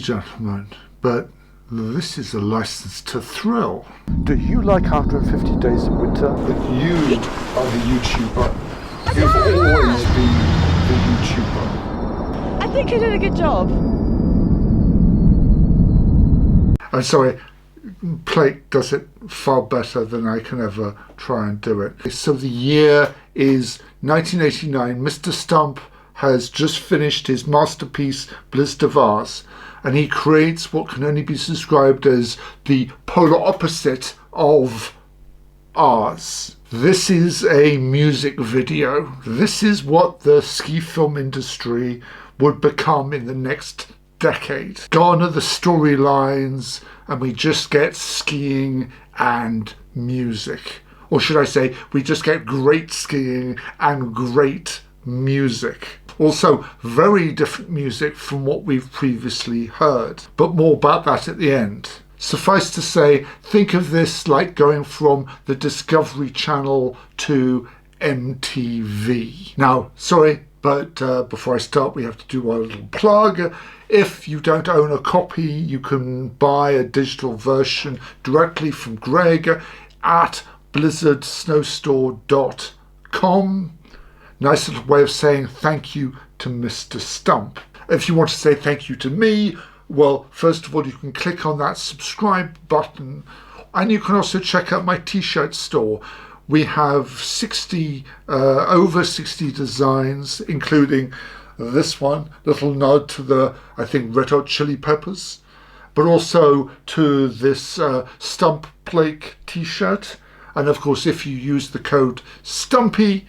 Gentlemen, but this is a license to thrill. Do you like 150 Days of Winter? But you are the YouTuber. You've always been the YouTuber. I think I did a good job. I'm sorry, Blake does it far better than I can ever try and do it. So the year is 1989. Mr. Stump has just finished his masterpiece, Blizzard of Ours, and he creates what can only be described as the polar opposite of ours. This is a music video. This is what the ski film industry would become in the next decade. Gone are the storylines, and we just get skiing and music. Or should I say, we just get great skiing and great music. Also, very different music from what we've previously heard, but more about that at the end. Suffice to say, think of this like going from the Discovery Channel to MTV. Now, sorry, but before I start, we have to do a little plug. If you don't own a copy, you can buy a digital version directly from Greg at blizzardsnowstore.com. Nice little way of saying thank you to Mr. Stump. If you want to say thank you to me, well, first of all, you can click on that subscribe button, and you can also check out my t-shirt store. We have over 60 designs, including this one, little nod to the, I think, Red Hot Chili Peppers, but also to this Stump Blake t-shirt. And of course, if you use the code STUMPY,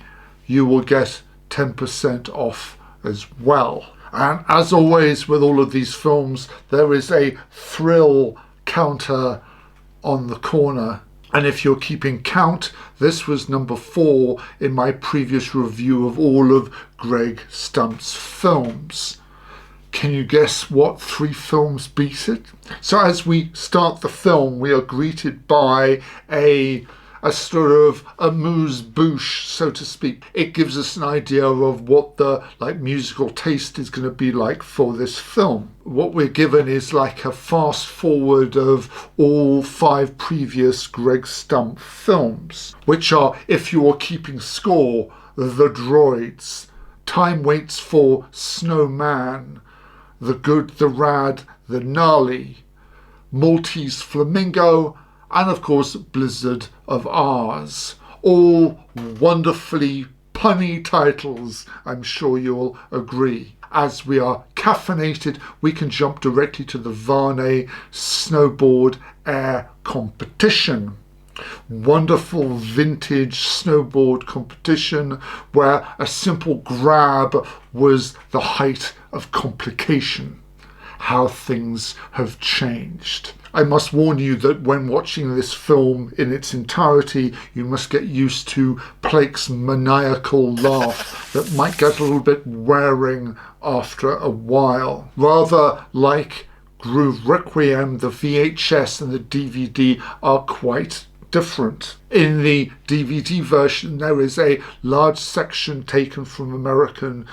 you will get 10% off as well. And as always with all of these films, there is a thrill counter on the corner. And if you're keeping count, this was number 4 in my previous review of all of Greg Stump's films. Can you guess what 3 films beat it? So as we start the film, we are greeted by a sort of amuse-bouche, so to speak. It gives us an idea of what the musical taste is going to be like for this film. What we're given is like a fast forward of all 5 previous Greg Stump films, which are, if you are keeping score, The Droids, Time Waits for Snowman, The Good, the Rad, the Gnarly, Maltese Flamingo, and of course Blizzard of Ours. All wonderfully punny titles, I'm sure you'll agree. As we are caffeinated, we can jump directly to the Varney Snowboard Air Competition. Wonderful vintage snowboard competition where a simple grab was the height of complication. How things have changed. I must warn you that when watching this film in its entirety, you must get used to Blake's maniacal laugh that might get a little bit wearing after a while. Rather like Groove Requiem, the VHS and the DVD are quite different. In the DVD version, there is a large section taken from American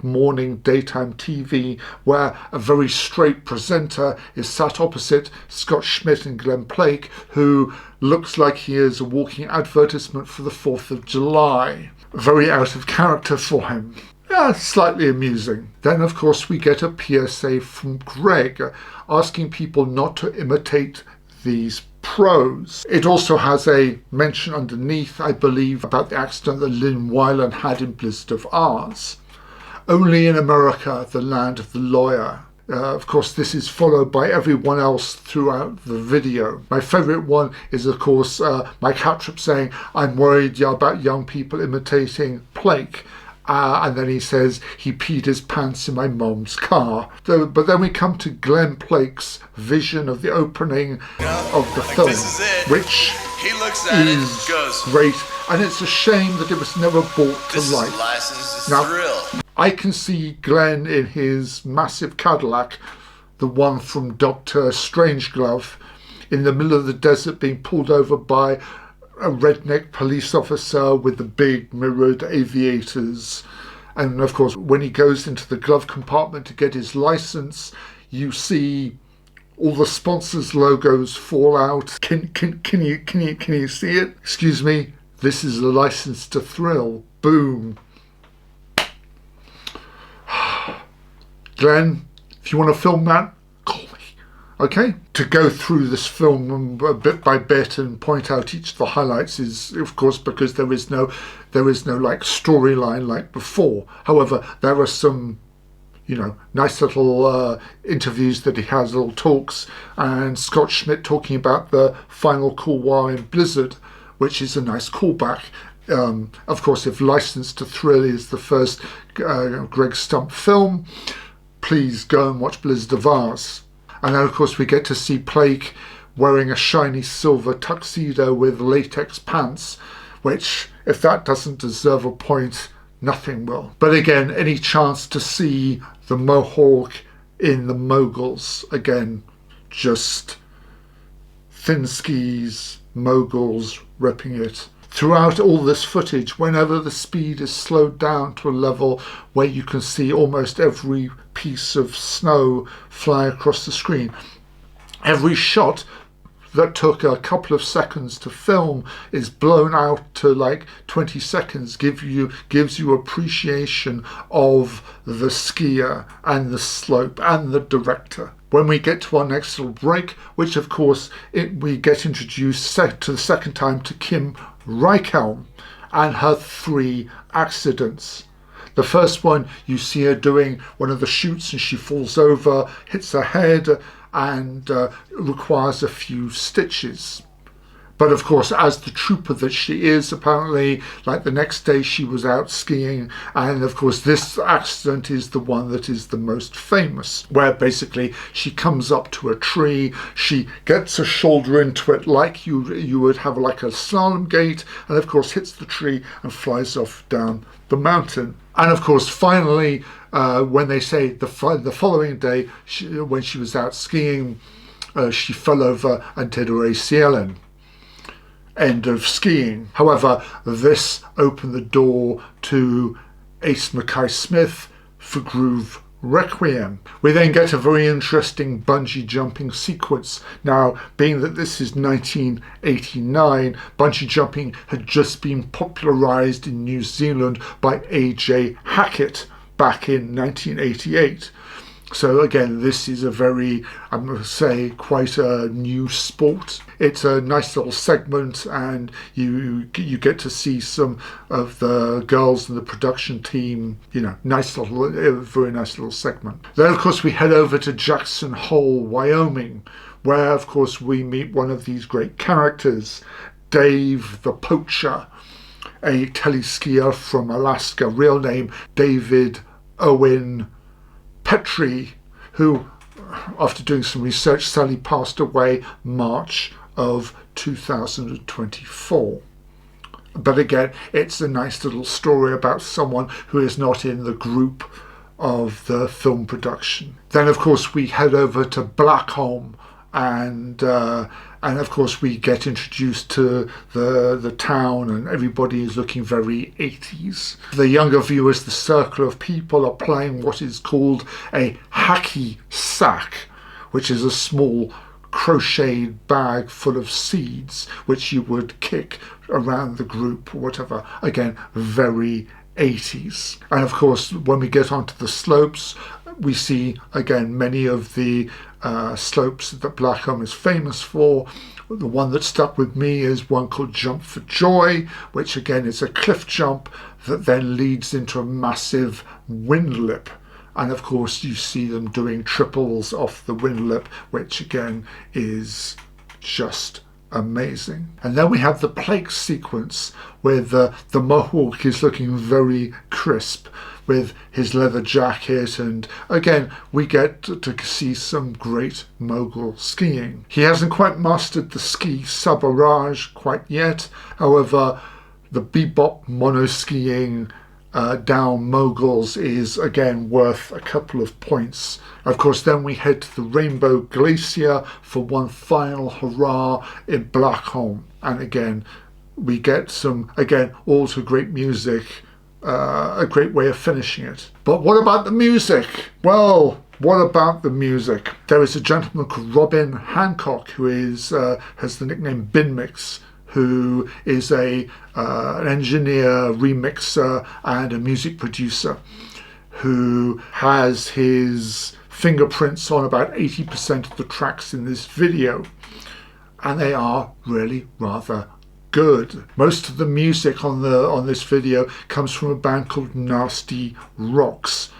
morning daytime TV where a very straight presenter is sat opposite Scott Schmidt and Glenn Blake, who looks like he is a walking advertisement for the 4th of July. Very out of character for him. Yeah, slightly amusing. Then, of course, we get a PSA from Greg asking people not to imitate these pros. It also has a mention underneath, I believe, about the accident that Lynn Wyland had in Blizzard of Ours. Only in America, the land of the lawyer. Of course, this is followed by everyone else throughout the video. My favourite one is, of course, Mike Hattrap saying, "I'm worried about young people imitating Blake." And then he says he peed his pants in my mom's car. But then we come to Glenn Blake's vision of the opening of the film, which is great. And it's a shame that it was never brought to life. Now, I can see Glenn in his massive Cadillac, the one from Dr. Strangeglove, in the middle of the desert being pulled over by a redneck police officer with the big mirrored aviators. And of course, when he goes into the glove compartment to get his license, you see all the sponsors' logos fall out. Can you see it? Excuse me. This is a license to thrill. Boom. Glenn, if you want to film that, call me. Okay? To go through this film bit by bit and point out each of the highlights is, of course, because there is no like storyline like before. However, there are some, nice little interviews that he has, little talks, and Scott Schmidt talking about the final couloir in Blizzard, which is a nice callback. Of course, if License to Thrill is the first Greg Stump film, please go and watch Blizzard of Ours. And then, of course, we get to see Blake wearing a shiny silver tuxedo with latex pants, which, if that doesn't deserve a point, nothing will. But again, any chance to see the Mohawk in the Moguls, again, just thin skis, Moguls ripping it. Throughout all this footage, whenever the speed is slowed down to a level where you can see almost every piece of snow fly across the screen, every shot that took a couple of seconds to film is blown out to like 20 seconds, gives you appreciation of the skier and the slope and the director. When we get to our next little break, which of course we get introduced to the second time to Kim Reichhelm and her 3 accidents. The first one, you see her doing one of the shoots and she falls over, hits her head, and requires a few stitches. But of course, as the trooper that she is, apparently, like the next day she was out skiing, and of course this accident is the one that is the most famous, where basically she comes up to a tree, she gets her shoulder into it like you would have like a slalom gate, and of course hits the tree and flies off down the mountain. And of course, finally, when they say the following day, when she was out skiing, she fell over and did her ACL. End of skiing. However, this opened the door to Ace Mackay-Smith for Groove Requiem. We then get a very interesting bungee jumping sequence. Now, being that this is 1989, bungee jumping had just been popularised in New Zealand by A.J. Hackett back in 1988. So again, this is a very, I'm going to say, quite a new sport. It's a nice little segment, and you get to see some of the girls in the production team. Nice little, very nice little segment. Then, of course, we head over to Jackson Hole, Wyoming, where, of course, we meet one of these great characters, Dave the Poacher, a teleskier from Alaska, real name David Owen Petrie, who, after doing some research, sadly passed away March of 2024. But again, it's a nice little story about someone who is not in the group of the film production. Then, of course, we head over to Blackcomb, and of course we get introduced to the town, and everybody is looking very 80s. The younger viewers, the circle of people, are playing what is called a hacky sack, which is a small crocheted bag full of seeds which you would kick around the group or whatever. Again, very 80s. And of course, when we get onto the slopes, we see again many of the slopes that Blackcomb is famous for. The one that stuck with me is one called Jump for Joy, which again is a cliff jump that then leads into a massive wind lip. And of course you see them doing triples off the wind lip, which again is just amazing. And then we have the Blake sequence where the Mohawk is looking very crisp with his leather jacket, and again we get to see some great mogul skiing. He hasn't quite mastered the ski sabarage quite yet. However, the bebop mono skiing down moguls is again worth a couple of points. Of course, then we head to the Rainbow Glacier for one final hurrah in Blackcomb, and again we get some, again, all to great music, a great way of finishing it. But what about the music? Well, What about the music? There is a gentleman called Robin Hancock who is has the nickname Bin Mix, who is an engineer, remixer, and a music producer who has his fingerprints on about 80% of the tracks in this video, and they are really rather good. Most of the music on this video comes from a band called Nasty Rocks,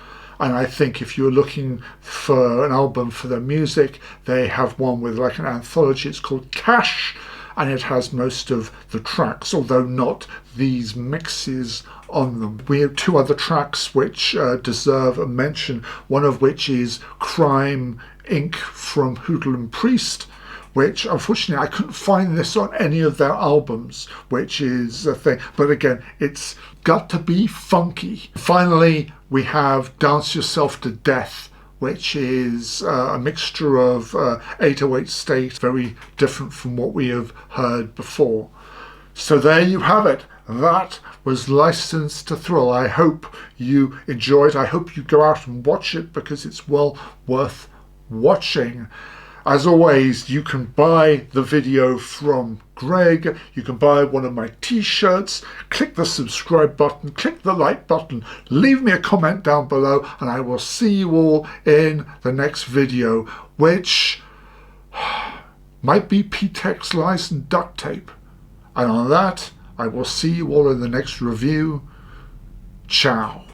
and I think if you're looking for an album for their music, they have one with like an anthology. It's called Cash, and it has most of the tracks, although not these mixes on them. We have two other tracks which deserve a mention, one of which is Crime Inc. from Hoodle and Priest, which unfortunately I couldn't find this on any of their albums, which is a thing. But again, it's got to be funky. Finally, we have Dance Yourself to Death, which is a mixture of 808 State, very different from what we have heard before. So there you have it. That was License to Thrill. I hope you enjoyed. I hope you go out and watch it because it's well worth watching. As always, you can buy the video from Greg, you can buy one of my t-shirts, click the subscribe button, click the like button, leave me a comment down below, and I will see you all in the next video, which might be P-Tex lies and duct tape. And on that, I will see you all in the next review. Ciao.